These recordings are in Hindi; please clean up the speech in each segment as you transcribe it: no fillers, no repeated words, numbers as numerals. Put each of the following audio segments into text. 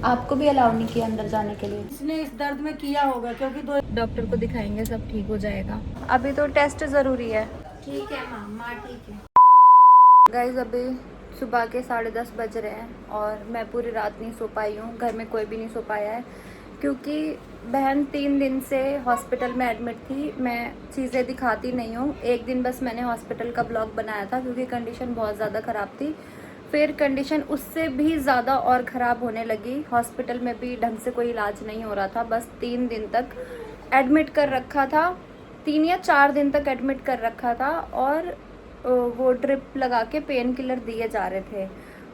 आपको भी अलाउ नहीं किया अंदर जाने के लिए? इसने इस दर्द में किया होगा क्योंकि दो डॉक्टर को दिखाएंगे, सब ठीक हो जाएगा। अभी तो टेस्ट ज़रूरी है। ठीक है माँ ठीक है। गाइज अभी सुबह के 10:30 बज रहे हैं और मैं पूरी रात नहीं सो पाई हूँ। घर में कोई भी नहीं सो पाया है क्योंकि बहन 3 दिन से हॉस्पिटल में एडमिट थी। मैं चीज़ें दिखाती नहीं हूँ। एक दिन बस मैंने हॉस्पिटल का ब्लॉग बनाया था क्योंकि कंडीशन बहुत ज़्यादा ख़राब थी। फिर कंडीशन उससे भी ज़्यादा और ख़राब होने लगी। हॉस्पिटल में भी ढंग से कोई इलाज नहीं हो रहा था। बस 3 दिन तक एडमिट कर रखा था, 3 या 4 दिन तक एडमिट कर रखा था और वो ड्रिप लगा के पेन किलर दिए जा रहे थे।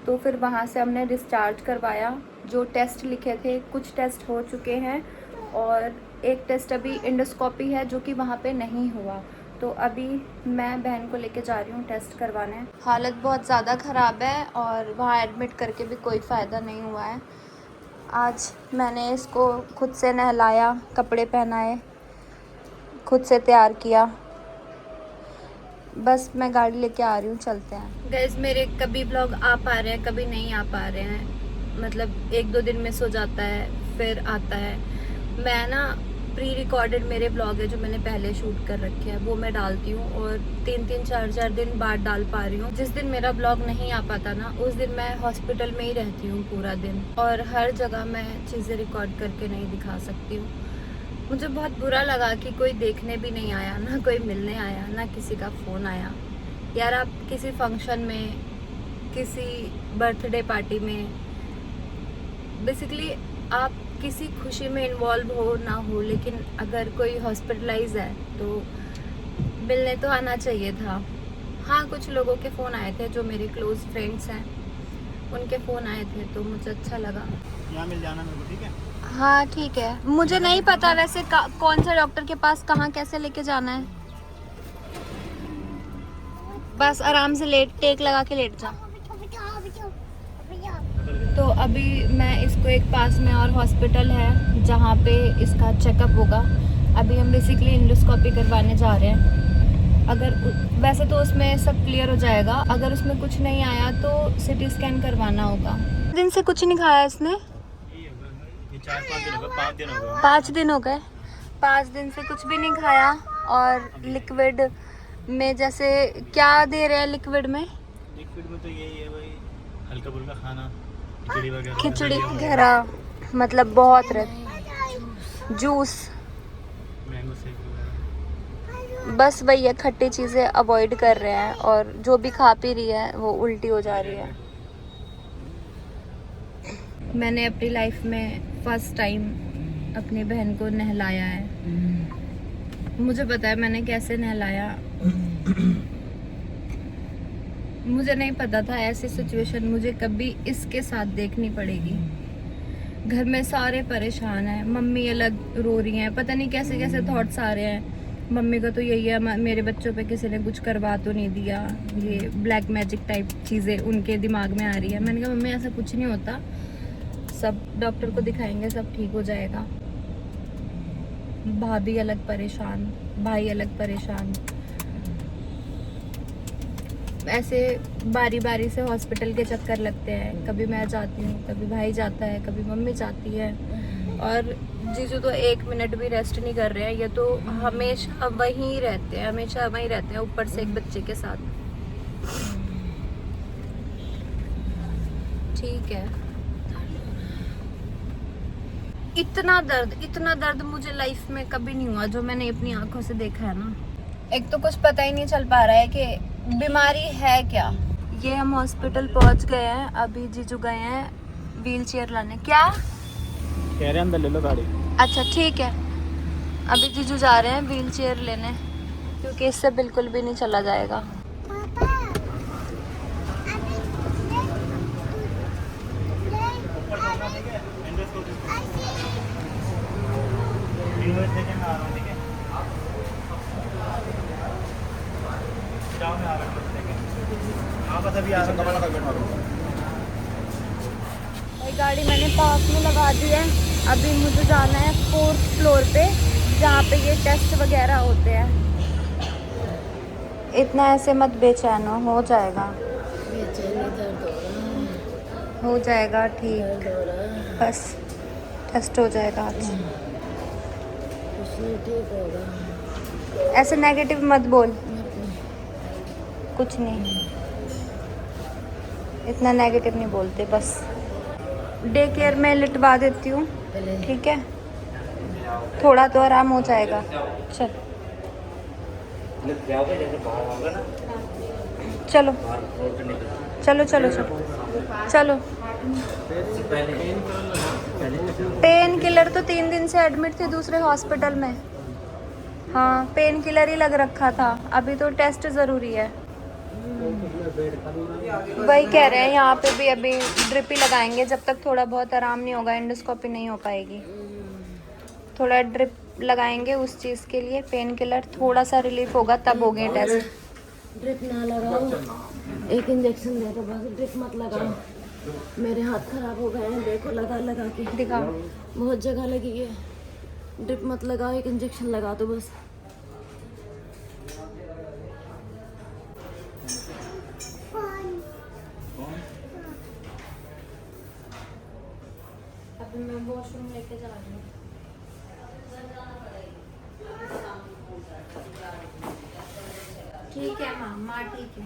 तो फिर वहाँ से हमने डिस्चार्ज करवाया। जो टेस्ट लिखे थे, कुछ टेस्ट हो चुके हैं और एक टेस्ट अभी एंडोस्कोपी है जो कि वहाँ पे नहीं हुआ। तो अभी मैं बहन को लेके जा रही हूँ टेस्ट करवाने। हालत बहुत ज़्यादा ख़राब है और वहाँ एडमिट करके भी कोई फ़ायदा नहीं हुआ है। आज मैंने इसको खुद से नहलाया, कपड़े पहनाए, खुद से तैयार किया। बस मैं गाड़ी लेके आ रही हूँ, चलते हैं। गाइस मेरे कभी ब्लॉग आ पा रहे हैं, कभी नहीं आ पा रहे हैं। मतलब 1-2 दिन में सो जाता है, फिर आता है। मैं ना प्री रिकॉर्डेड मेरे ब्लॉग है जो मैंने पहले शूट कर रखे हैं, वो मैं डालती हूँ और 3-3, 4-4 दिन बाद डाल पा रही हूँ। जिस दिन मेरा ब्लॉग नहीं आ पाता ना, उस दिन मैं हॉस्पिटल में ही रहती हूँ पूरा दिन और हर जगह मैं चीज़ें रिकॉर्ड करके नहीं दिखा सकती हूँ। मुझे बहुत बुरा लगा कि कोई देखने भी नहीं आया, ना कोई मिलने आया, ना किसी का फ़ोन आया। यार आप किसी फंक्शन में, किसी बर्थडे पार्टी में, बेसिकली आप किसी खुशी में इन्वॉल्व हो ना हो, लेकिन अगर कोई हॉस्पिटलाइज है तो मिलने तो आना चाहिए था। हाँ, कुछ लोगों के फ़ोन आए थे जो मेरे क्लोज़ फ्रेंड्स हैं, उनके फ़ोन आए थे तो मुझे अच्छा लगा। यहाँ मिल जाना मेरे को, ठीक है? हाँ ठीक है। मुझे नहीं पता वैसे कौन से डॉक्टर के पास कहाँ कैसे लेके जाना है। बस आराम से लेट, टेक लगा के लेट जा। तो अभी मैं इसको एक पास में और हॉस्पिटल है जहाँ पे इसका चेकअप होगा। अभी हम बेसिकली एंडोस्कोपी करवाने जा रहे हैं। अगर वैसे तो उसमें सब क्लियर हो जाएगा, अगर उसमें कुछ नहीं आया तो सिटी स्कैन करवाना होगा। दिन से कुछ नहीं खाया इसने? 4-5 दिन हो गए, 5 दिन हो गए। 5 दिन हो गए। 5 दिन से कुछ भी नहीं खाया और लिक्विड में जैसे क्या दे रहे हैं लिक्विड में? लिक्विड में तो यही है भाई, हल्का फुल्का खाना, खिचड़ी वगैरह। खिचड़ी वगैरह, मतलब बहुत रहे, जूस, मैंगो शेक वगैरह। बस वही है। खट्टी चीज़ें अवॉइड कर रहे हैं और जो भी खा पी रही है वो उल्टी हो जा रही है। मैंने अपनी लाइफ में फर्स्ट टाइम अपनी बहन को नहलाया है। मुझे पता है मैंने कैसे नहलाया। मुझे नहीं पता था ऐसी सिचुएशन मुझे कभी इसके साथ देखनी पड़ेगी। घर में सारे परेशान हैं, मम्मी अलग रो रही हैं, पता नहीं कैसे कैसे थॉट्स आ रहे हैं। मम्मी का तो यही है मेरे बच्चों पे किसी ने कुछ करवा तो नहीं दिया, ये ब्लैक मैजिक टाइप चीज़ें उनके दिमाग में आ रही है। मैंने कहा मम्मी ऐसा कुछ नहीं होता, सब डॉक्टर को दिखाएंगे, सब ठीक हो जाएगा। भाभी अलग परेशान, भाई अलग परेशान। ऐसे बारी बारी से हॉस्पिटल के चक्कर लगते हैं। कभी मैं जाती हूँ, कभी भाई जाता है, कभी मम्मी जाती है और जीजू तो 1 मिनट भी रेस्ट नहीं कर रहे हैं। ये तो हमेशा वहीं रहते हैं, हमेशा वहीं रहते हैं, ऊपर से एक बच्चे के साथ। ठीक है। इतना दर्द मुझे लाइफ में कभी नहीं हुआ जो मैंने अपनी आंखों से देखा है ना। एक तो कुछ पता ही नहीं चल पा रहा है कि बीमारी है क्या। ये हम हॉस्पिटल पहुंच गए हैं। अभी जीजू गए हैं व्हील चेयर लाने। क्या कह रहे हैं अंदर ले लो गाड़ी। अच्छा ठीक है। अभी जीजू जा रहे हैं व्हील चेयर लेने क्योंकि इससे बिल्कुल भी नहीं चला जाएगा। गाड़ी मैंने पार्क में लगा दी है। अभी मुझे जाना है 4th फ्लोर पे जहाँ पे ये टेस्ट वगैरह होते हैं। इतना ऐसे मत बेचैन हो जाएगा। बेचैनी दर्द हो रहा है। हो जाएगा ठीक, बस टेस्ट हो जाएगा आज। ठीक होगा। ऐसे नेगेटिव मत बोल, कुछ नहीं, इतना नेगेटिव नहीं बोलते। बस डे केयर में लिटवा देती हूँ, ठीक है, थोड़ा तो आराम हो जाएगा। चल चलो चलो चलो चलो चलो। पेन किलर तो 3 दिन से एडमिट थे दूसरे हॉस्पिटल में। हाँ, पेन किलर ही लग रखा था, अभी तो टेस्ट ज़रूरी है। वही कह रहे हैं, यहाँ पे भी अभी ड्रिप ही लगाएंगे जब तक थोड़ा बहुत आराम नहीं होगा, एंडोस्कोपी नहीं हो पाएगी। थोड़ा ड्रिप लगाएंगे उस चीज़ के लिए, पेन किलर थोड़ा सा रिलीफ होगा तब होंगे टेस्ट। ड्रिप ना लगाओ, एक इंजेक्शन दे दो बस, ड्रिप मत लगाओ। मेरे हाथ खराब हो गए हैं, देखो लगा लगा के दिखाओ। बहुत जगह लगी है। ड्रिप मत लगाओ, एक इंजेक्शन लगा दो बस। अभी मैं वॉशरूम लेके जा रही हूँ। ठीक है माँ ठीक है।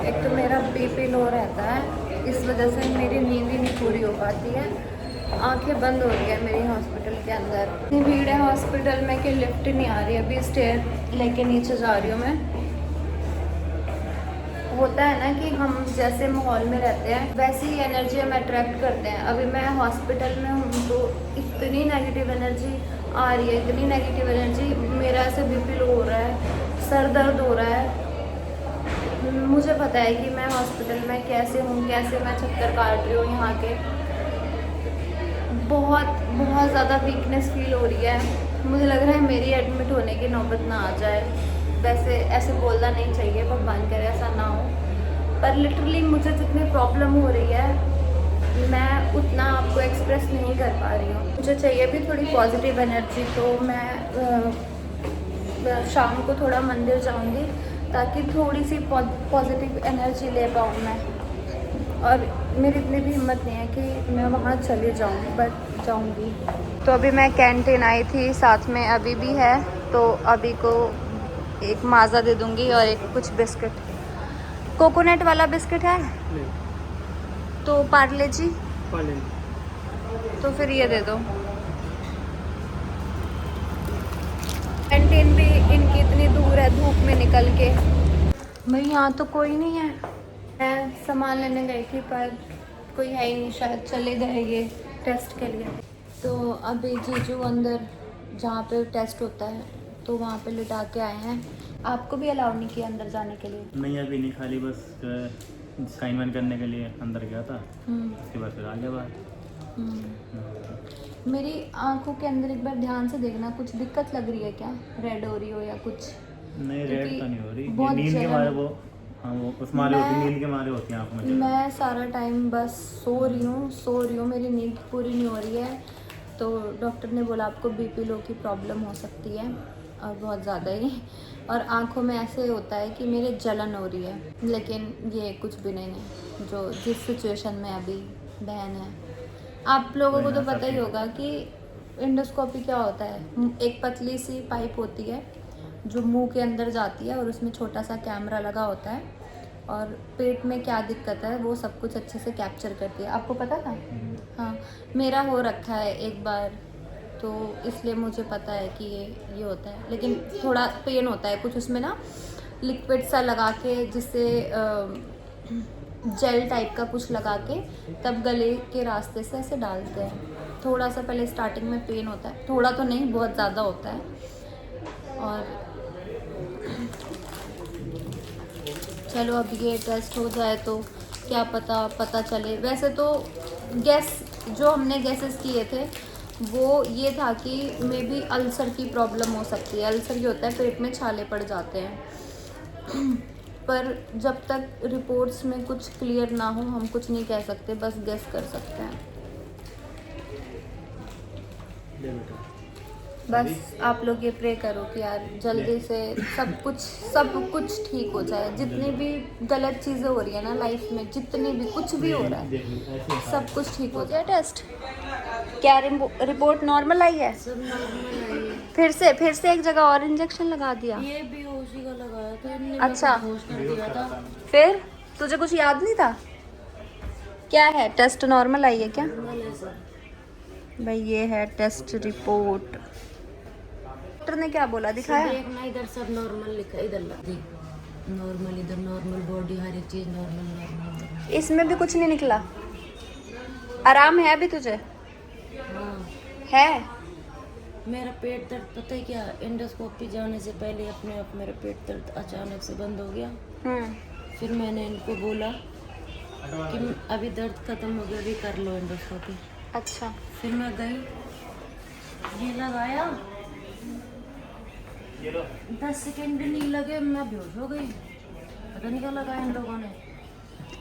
एक तो मेरा बीपी लो रहता है, इस वजह से मेरी नींद ही नहीं पूरी हो पाती है, आंखें बंद हो रही है मेरी हॉस्पिटल के अंदर। इतनी भीड़ है हॉस्पिटल में कि लिफ्ट ही नहीं आ रही, अभी स्टेयर लेके नीचे जा रही हूँ मैं। होता है ना कि हम जैसे माहौल में रहते हैं वैसी ही एनर्जी हम अट्रैक्ट करते हैं। अभी मैं हॉस्पिटल में हूँ तो इतनी नेगेटिव एनर्जी आ रही है, इतनी नेगेटिव एनर्जी, मेरा ऐसे बीपी लो हो रहा है, सर दर्द हो रहा है। मुझे पता है कि मैं हॉस्पिटल में कैसे हूँ, कैसे मैं चक्कर काट रही हूँ यहाँ के, बहुत बहुत ज़्यादा वीकनेस फील हो रही है। मुझे लग रहा है मेरी एडमिट होने की नौबत ना आ जाए। वैसे ऐसे बोलना नहीं चाहिए, भगवान करे ऐसा ना हो, पर लिटरली मुझे जितनी प्रॉब्लम हो रही है मैं उतना आपको एक्सप्रेस नहीं कर पा रही हूँ। मुझे चाहिए भी थोड़ी पॉजिटिव एनर्जी, तो मैं शाम को थोड़ा मंदिर जाऊँगी ताकि थोड़ी सी पॉजिटिव एनर्जी ले पाऊँ मैं। और मेरी इतनी भी हिम्मत नहीं है कि मैं वहाँ चले जाऊँ, बट जाऊँगी। तो अभी मैं कैंटीन आई थी, साथ में अभी भी है, तो अभी को एक माज़ा दे दूँगी और एक कुछ बिस्किट। कोकोनट वाला बिस्किट है तो पार्ले जी, तो फिर ये दे दो। कैंटीन भी इनकी इतनी दूर है धूप में निकल के। भाई यहाँ तो कोई नहीं है, मैं सामान लेने गई थी पर कोई है ही नहीं, शायद चले गए ये टेस्ट के लिए। तो अभी जीजू अंदर जहाँ पे टेस्ट होता है तो वहाँ पे लिटा के आए हैं। आपको भी अलाउ नहीं किया अंदर जाने के लिए? नहीं अभी नहीं, खाली बस साइन वाइन करने के लिए अंदर गया था, उसके बाद फिर आ गया बाहर। मेरी आंखों के अंदर एक बार ध्यान से देखना, कुछ दिक्कत लग रही है क्या? रेड हो रही हो या कुछ? नहीं रेड तो नहीं हो रही, बहुत नींद के जलन- मारे वो, हाँ वो उस मारे होती है, नींद के मारे होती है आँखों में जलन। मैं सारा टाइम बस सो रही हूँ, मेरी नींद पूरी नहीं हो रही है। तो डॉक्टर ने बोला आपको बीपी लो की प्रॉब्लम हो सकती है और बहुत ज़्यादा ही, और आंखों में ऐसे होता है कि मेरे जलन हो रही है, लेकिन ये कुछ भी नहीं है जो जिस सिचुएशन में अभी बहन है। आप लोगों को तो पता ही होगा कि एंडोस्कोपी क्या होता है। एक पतली सी पाइप होती है जो मुंह के अंदर जाती है और उसमें छोटा सा कैमरा लगा होता है और पेट में क्या दिक्कत है वो सब कुछ अच्छे से कैप्चर करती है। आपको पता था? हाँ, मेरा हो रखा है एक बार, तो इसलिए मुझे पता है कि ये होता है, लेकिन थोड़ा पेन होता है कुछ उसमें ना, लिक्विड सा लगा के, जिससे जेल टाइप का कुछ लगा के तब गले के रास्ते से ऐसे डालते हैं। थोड़ा सा पहले स्टार्टिंग में पेन होता है, थोड़ा तो नहीं बहुत ज़्यादा होता है। और चलो अब ये टेस्ट हो जाए तो क्या पता चले। वैसे तो जो हमने गेसेस किए थे वो ये था कि मे बी अल्सर की प्रॉब्लम हो सकती है। अल्सर ये होता है पेट में छाले पड़ जाते हैं, पर जब तक रिपोर्ट्स में कुछ क्लियर ना हो हम कुछ नहीं कह सकते, बस गेस कर सकते हैं। बस आप लोग ये प्रे करो कि यार जल्दी से सब कुछ ठीक हो जाए। जितनी भी गलत चीज़ें हो रही है ना लाइफ में, जितनी भी कुछ भी हो रहा है, सब कुछ ठीक हो जाए। टेस्ट क्या रिपोर्ट नॉर्मल आई है? सब नॉर्मल है। फिर से एक जगह और इंजेक्शन लगा दिया? ये भी उसी का लगाया था इनने, अच्छा। मेरे को बेहोश कर दिया था। फिर तुझे कुछ याद नहीं था? क्या है, टेस्ट नॉर्मल आई है क्या? नॉर्मल है सर। भाई ये है टेस्ट रिपोर्ट। डॉक्टर ने क्या बोला, दिखाया? देखना इधर सब नॉर्मल लिखा, इधर नॉर्मल, इधर नॉर्मल, बॉडी हर एक चीज नॉर्मल। इसमें भी कुछ नहीं निकला? आराम है अभी तुझे? हाँ। है? मेरा पेट दर्द पता है क्या, एंडोस्कोपी जाने से पहले अपने आप मेरा पेट दर्द अचानक से बंद हो गया। फिर मैंने इनको बोला कि अभी दर्द खत्म हो गया, अभी कर लो एंडोस्कोपी। अच्छा। फिर मैं गई, ये लगाया, 10 सेकेंड भी नहीं लगे मैं बेहोश हो गई। पता नहीं क्या लगाया इन लोगों ने।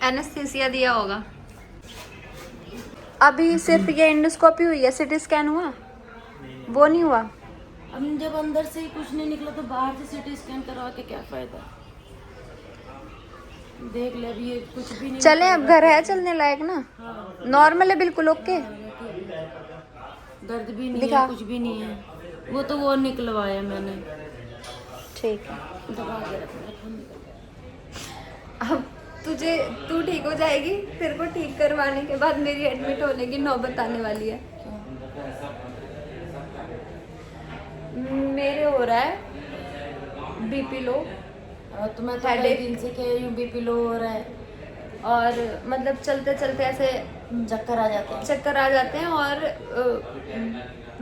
एनेस्थीसिया दिया होगा। अभी सिर्फ ये एंडोस्कोपी हुई है, सिटी स्कैन हुआ? वो नहीं हुआ? अब जब अंदर से ही कुछ नहीं निकला तो बाहर से सिटी स्कैन करवा के क्या फायदा। देख ले अभी ये कुछ भी नहीं। चले अब घर है चलने लायक ना? हाँ। नॉर्मल है बिल्कुल? ओके। दर्द भी नहीं दिखा। है, कुछ भी नहीं है। वो तो वो निकलवाया मैंने। ठीक है। दबा के रखना। अब तू ठीक हो जाएगी, तेरे को ठीक करवाने के बाद मेरी एडमिट होने की नौबत आने वाली है। मेरे हो रहा है बीपी लो, तो मैं तो कई दिन से कह रही हूँ बीपी लो हो रहा है, और मतलब चलते चलते ऐसे चक्कर आ जाते हैं और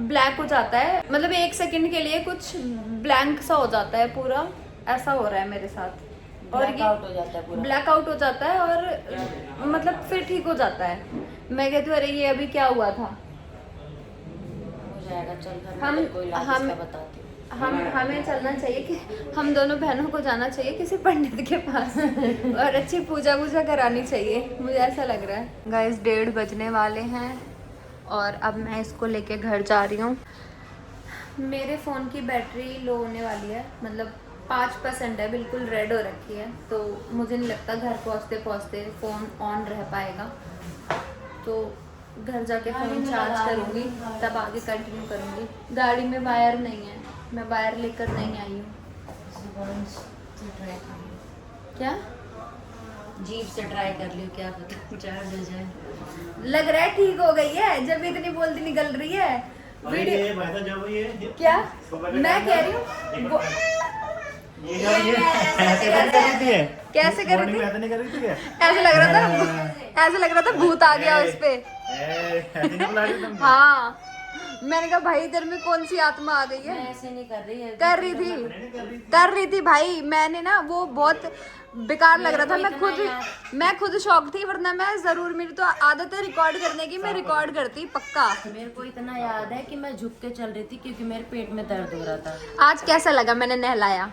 ब्लैक हो जाता है, मतलब 1 सेकंड के लिए कुछ ब्लैंक सा हो जाता है पूरा, ऐसा हो रहा है मेरे साथ। और ये ब्लैकआउट हो जाता है पूरा। ब्लैकआउट हो जाता है और मतलब फिर ठीक हो जाता है। मैं कहती हूँ अरे ये अभी क्या हुआ था। हो जाएगा, चल घर हम- में कोई इलाज हम- इसका बताती हूँ। हमें चलना चाहिए कि हम दोनों बहनों को जाना चाहिए किसी पंडित के पास और अच्छी पूजा करानी चाहिए, मुझे ऐसा लग रहा है। गाइस 1:30 बजने वाले हैं और अब मैं इसको लेके घर जा रही हूँ। मेरे फ़ोन की बैटरी लो होने वाली है, मतलब 5% है, बिल्कुल रेड हो रखी है, तो मुझे नहीं लगता घर पहुँचते पहुँचते फ़ोन ऑन रह पाएगा। तो घर जाके फ़ोन चार्ज करूँगी, तब आगे कंटिन्यू करूँगी। गाड़ी में वायर नहीं है, मैं वायर लेकर नहीं आई हूँ। क्या जीप से ट्राई कर लियो, क्या पता चार्ज हो जाए। लग रहा है ठीक हो गई है, जब इतनी बोलती निकल रही है वीडियो। क्या मैं कह रही हूँ कैसे कर रही थी? ऐसे लग रहा था भूत आ गया उस पे। हाँ, मैंने कहा भाई इधर में कौन सी आत्मा आ गई है। मैं ऐसे नहीं कर रही है। कर रही थी भाई, मैंने ना वो बहुत बेकार लग रहा था। मैं खुद शॉक थी, वरना मैं जरूर, मेरी तो आदत है रिकॉर्ड करने की, मैं रिकॉर्ड करती पक्का। मेरे को इतना याद है कि मैं झुक के चल रही थी क्योंकि मेरे पेट में दर्द हो रहा था। आज कैसा लगा मैंने नहलाया?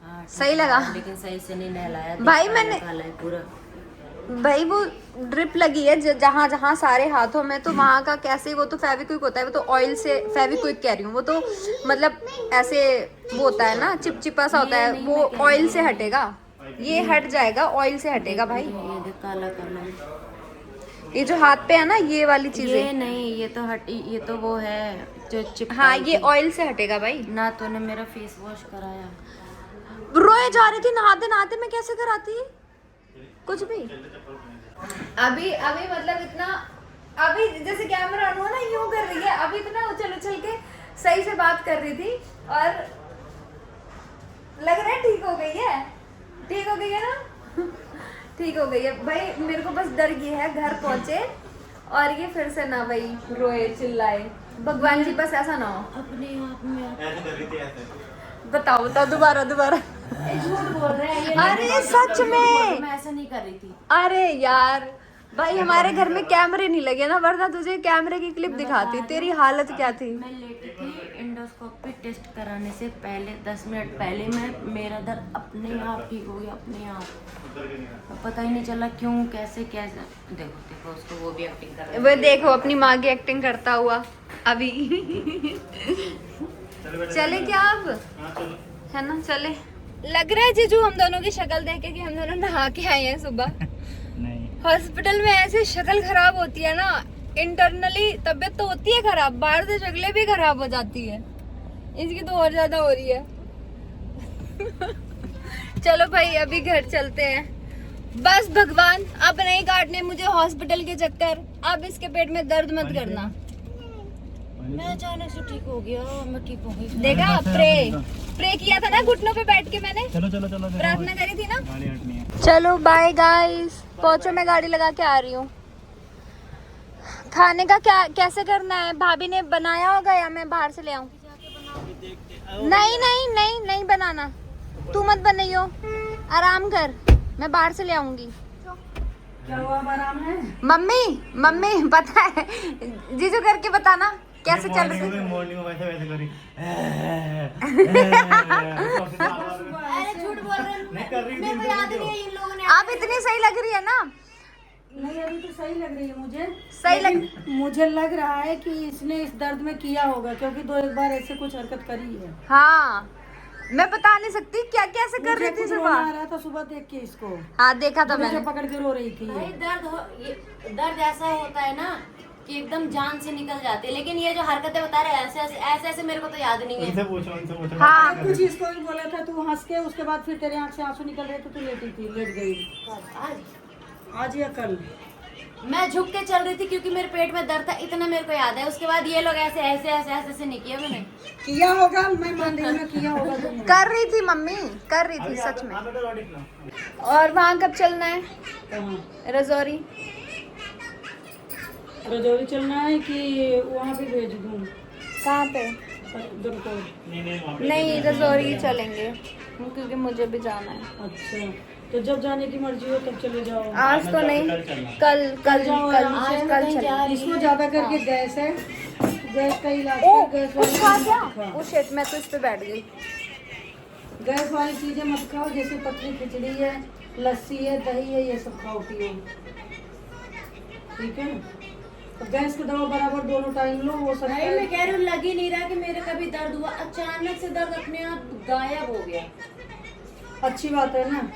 हाँ, सही लगा? लेकिन सही से नहीं नहलाया भाई मैंने काला है पूरा। भाई वो ड्रिप लगी है जहाँ जहाँ सारे हाथों में, तो वहाँ का कैसे, वो तो फेविक्विक होता है, वो तो ऑयल से, फेविक्विक कह रही हूँ, वो तो मतलब ऐसे वो होता है ना, चिपचिपा सा होता है, वो ऑयल से हटेगा, ये हट जाएगा, ऑयल से हटेगा भाई। ये देख काला काला, ये जो हाथ पे है ना ये वाली ये चीजें, नहीं, ये तो हटी, ये तो वो है जो चिप। हाँ ये ऑयल से हटेगा भाई। ना तूने मेरा फेस वॉश कराया। रोए जा रही थी नहाते नहाते, मैं कैसे कराती कुछ भी। अभी मतलब इतना, अभी जैसे कैमरा ऑन हुआ ना यूं कर रही है, अभी इतना उछल उछल के सही से बात कर रही थी और लग रहा है ठीक हो गई है ना ठीक हो गई है भाई। मेरे को बस डर ये है घर पहुंचे और ये फिर से ना भाई रोए चिल्लाए, भगवान जी बस ऐसा ना हो। अपने आप में बताओ दोबारा झूठ बोल रहे हैं ये। अरे सच में मैं ऐसा नहीं कर रही थी। अरे यार भाई हमारे घर में कैमरे नहीं लगे ना, वरना तुझे कैमरे की क्लिप दिखाती, तेरी हालत क्या थी। मैं लेटी थी एंडोस्कोपी टेस्ट कराने से पहले 10 मिनट पहले मेरा दर्द अपने आप ठीक हो गया, अपने आप। पता ही नहीं चला क्यों, कैसे कैसे। देखो देखो उसको, वो भी एक्टिंग कर रहा है। वो देखो अपनी माँ की एक्टिंग करता हुआ अभी। चले क्या अब? है ना, चले। लग रहा है जीजू हम दोनों की शक्ल देख के कि हम दोनों नहा के आए हैं सुबह। नहीं, हॉस्पिटल में ऐसे शक्ल खराब होती है ना, इंटरनली तबीयत तो होती है खराब, बाहर से शक्लें भी खराब हो जाती है। इसकी तो और ज्यादा हो रही है। चलो भाई अभी घर चलते हैं। बस भगवान अब नहीं काटने मुझे हॉस्पिटल के चक्कर। अब इसके पेट में दर्द मत करना। मैं अचानक से ठीक हो गया, मैं ठीक हो गई। देखा, प्रे किया था ना घुटनों पे बैठ के मैंने, चलो चलो चलो, प्रार्थना करी थी ना। गाड़ी हटनी है। चलो बाय गाइस, पहुंचो, मैं गाड़ी लगा के आ रही हूँ। खाने का क्या कैसे करना है? भाभी ने बनाया होगा या मैं बाहर से ले आऊँ? नहीं नहीं नहीं नहीं बनाना, तू मत बनाइयो, आराम कर, मैं बाहर से ले आऊंगी। क्या हुआ, आराम है? मम्मी मम्मी पता है, जीजू करके बताना कैसे चल रही है। मॉर्निंग में वैसे वैसे करी। अरे झूठ बोल रहे हैं, नहीं कर रही थी, मेरे को याद नहीं है इन लोगों ने। आप इतनी सही लग रही है ना। नहीं अभी तो सही लग रही है मुझे। सही लग, मुझे लग रहा है कि इसने इस दर्द में किया होगा, क्योंकि दो एक बार ऐसे कुछ हरकत करी है। हाँ मैं बता नहीं सकती क्या कैसे कर मुझे रही थी कुछ रोना आ सुबह। रहा था सुबह देख के इसको, हाँ देखा था मुझे मैंने। पकड़ के रो रही थी भाई ये। दर्द ऐसा होता है ना कि एकदम जान से निकल जाती है, लेकिन ये जो हरकतें बता रहे हैं ऐसे ऐसे मेरे को तो याद नहीं है। उनसे पूछो, उनसे पूछो। हाँ, कुछ इसको भी बोला था, तू हंस के, उसके बाद फिर तेरे आंख से आंसू निकल रहे थे, तू लेट गई। आज या कल मैं झुक के चल रही थी क्योंकि मेरे पेट में दर्द था, इतना मेरे को याद है। उसके बाद ये लोग ऐसे ऐसे ऐसे ऐसे ऐसे नहीं किया मैंने। किया होगा, मैं मान रही हूँ किया होगा तुमने। कर रही थी मम्मी, कर रही थी सच में। और वहाँ कब चलना है? कहाँ? रजौरी। रजौरी चलना है कि वहाँ पे भेज दूँ? कहाँ पे? दुर्ग। नहीं रजौरी चलेंगे क्योंकि मुझे भी जाना है। अच्छा, तो जब जाने की मर्जी हो तब चले जाओ। आज तो नहीं, कल कल जाओ, कल आराम से। कल चलेंगे। इसको ज्यादा करके गैस है, गैस का इलाज ओ कर, गैस कुछ खा क्या? वाली ओ शिट, मैं तो इस पे बैठ गई। गैस वाली चीजें मत खाओ, जैसे पतली खिचड़ी है, लस्सी है, दही है, ये सब खाओ पियो, ठीक है? तो गैस की दवा बराबर दोनों टाइम लो, वो सब। भाई मैं कह रही हूँ, लग ही नहीं रहा कि मेरे कभी दर्द हुआ, अचानक से दर्द अपने आप गायब हो गया। अच्छी बात है ना।